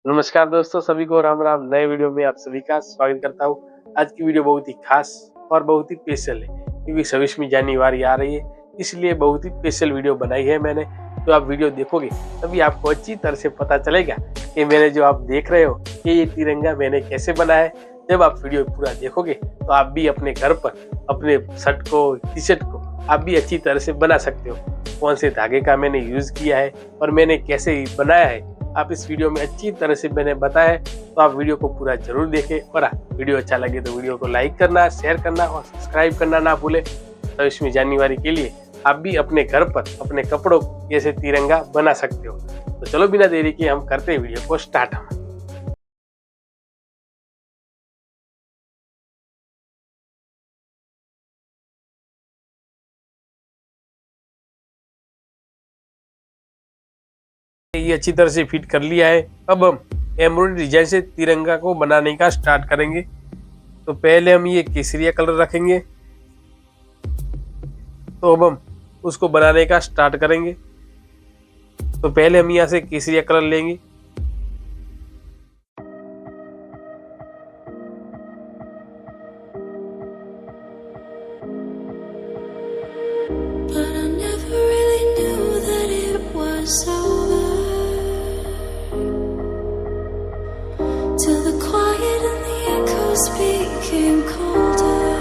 नमस्कार दोस्तों, सभी को राम राम। नए वीडियो में आप सभी का स्वागत करता हूँ। आज की वीडियो बहुत ही खास और बहुत ही स्पेशल है क्योंकि 26वीं जनवरी आ रही है, इसलिए बहुत ही स्पेशल वीडियो बनाई है मैंने। तो आप वीडियो देखोगे तभी आपको अच्छी तरह से पता चलेगा कि मैंने जो आप देख रहे हो कि ये तिरंगा मैंने कैसे बनाया है। जब आप वीडियो पूरा देखोगे तो आप भी अपने घर पर अपने शर्ट को, टी शर्ट को आप भी अच्छी तरह से बना सकते हो। कौन से धागे का मैंने यूज किया है और मैंने कैसे बनाया है, आप इस वीडियो में अच्छी तरह से मैंने बताया है। तो आप वीडियो को पूरा जरूर देखें और वीडियो अच्छा लगे तो वीडियो को लाइक करना, शेयर करना और सब्सक्राइब करना ना भूले। 26वीं जनवरी के लिए आप भी अपने घर पर अपने कपड़ों जैसे तिरंगा बना सकते हो। तो चलो बिना देरी के हम करते हैं वीडियो को स्टार्ट। ये अच्छी तरह से फिट कर लिया है। अब हम एम्ब्रॉयडरी डिजाइन से तिरंगा को बनाने का स्टार्ट करेंगे। तो पहले हम ये केसरिया कलर रखेंगे, तो अब हम उसको बनाने का स्टार्ट करेंगे। तो पहले हम यहाँ से केसरिया कलर लेंगे। But I never really knew that it was over till the quiet and the echoes became colder.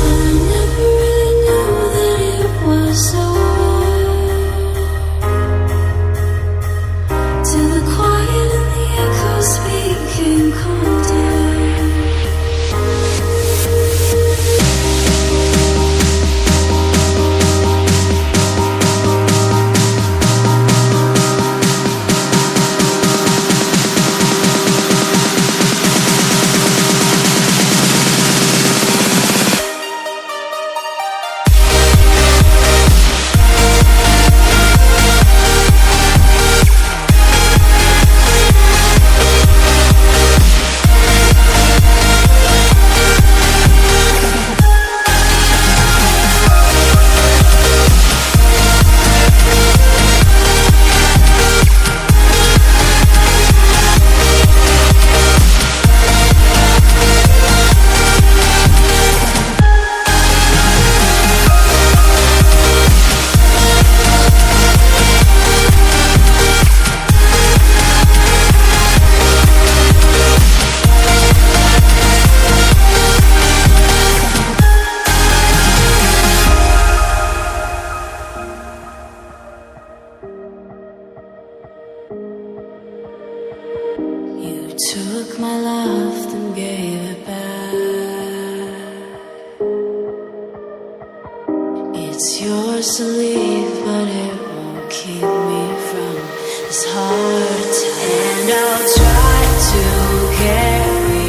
And I never really knew that it was over till the quiet and the echoes became colder. You took my love and gave it back. It's yours to leave, but it won't keep me from this hard time. And I'll try to carry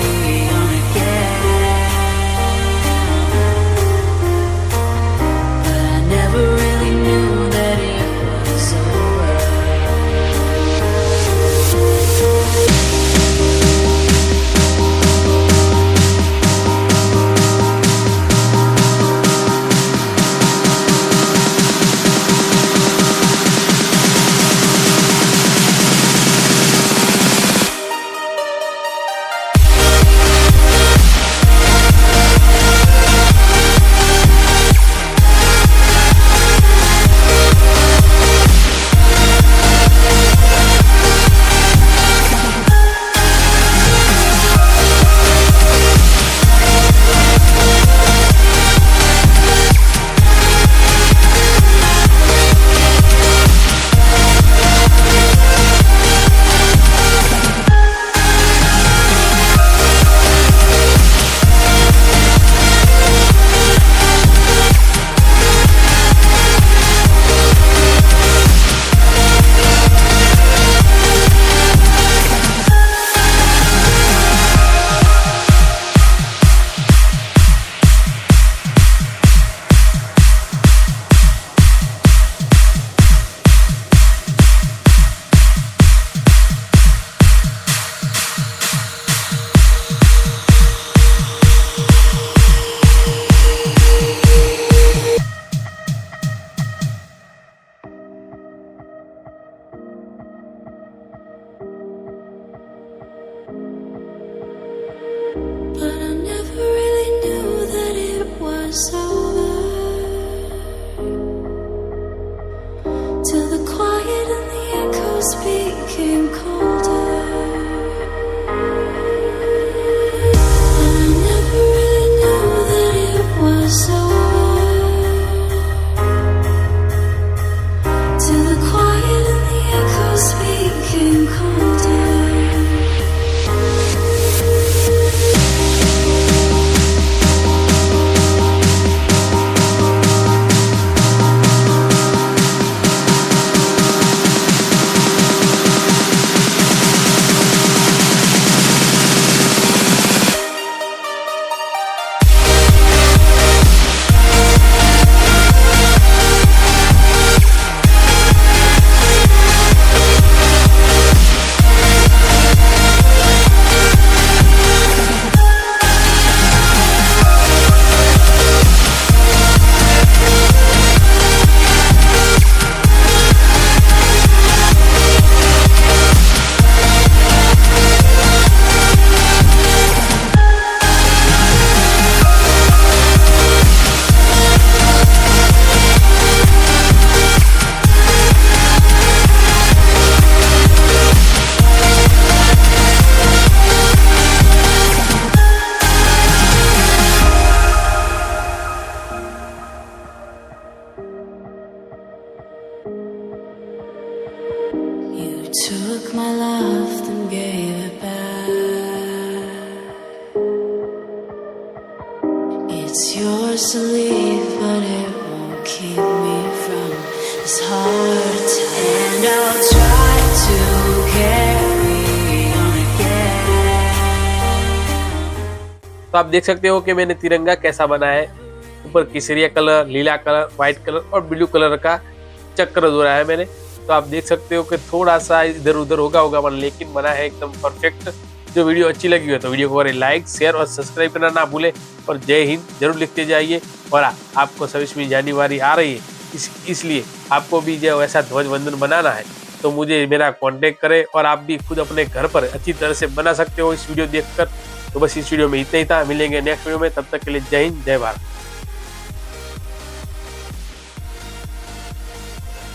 on again, but I never really knew that it was over. echoes became colder. And I never really knew that it was over, till the quiet and the echoes became colder. You took my love and gave it back. It's yours to leave, but it won't keep me from this hard time. And I'll try to carry on again. तो आप देख सकते हो कि मैंने तिरंगा कैसा बनाया है। ऊपर केसरिया कलर, लीला कलर, व्हाइट कलर और ब्लू कलर का चक्र जोड़ा है मैंने। तो आप देख सकते हो कि थोड़ा सा इधर उधर होगा लेकिन बना है एकदम परफेक्ट। जो वीडियो अच्छी लगी हो तो वीडियो को करें लाइक, शेयर और सब्सक्राइब करना ना भूलें। और जय हिंद जरूर लिखते जाइए। और आपको 26वीं जनवरी आ रही है, इसलिए आपको भी जो ऐसा ध्वज वंदन बनाना है तो मुझे मेरा कांटेक्ट करें। और आप भी खुद अपने घर पर अच्छी तरह से बना सकते हो इस वीडियो देखकर। तो बस इस वीडियो में इतना ही था। मिलेंगे नेक्स्ट वीडियो में, तब तक के लिए जय हिंद, जय भारत।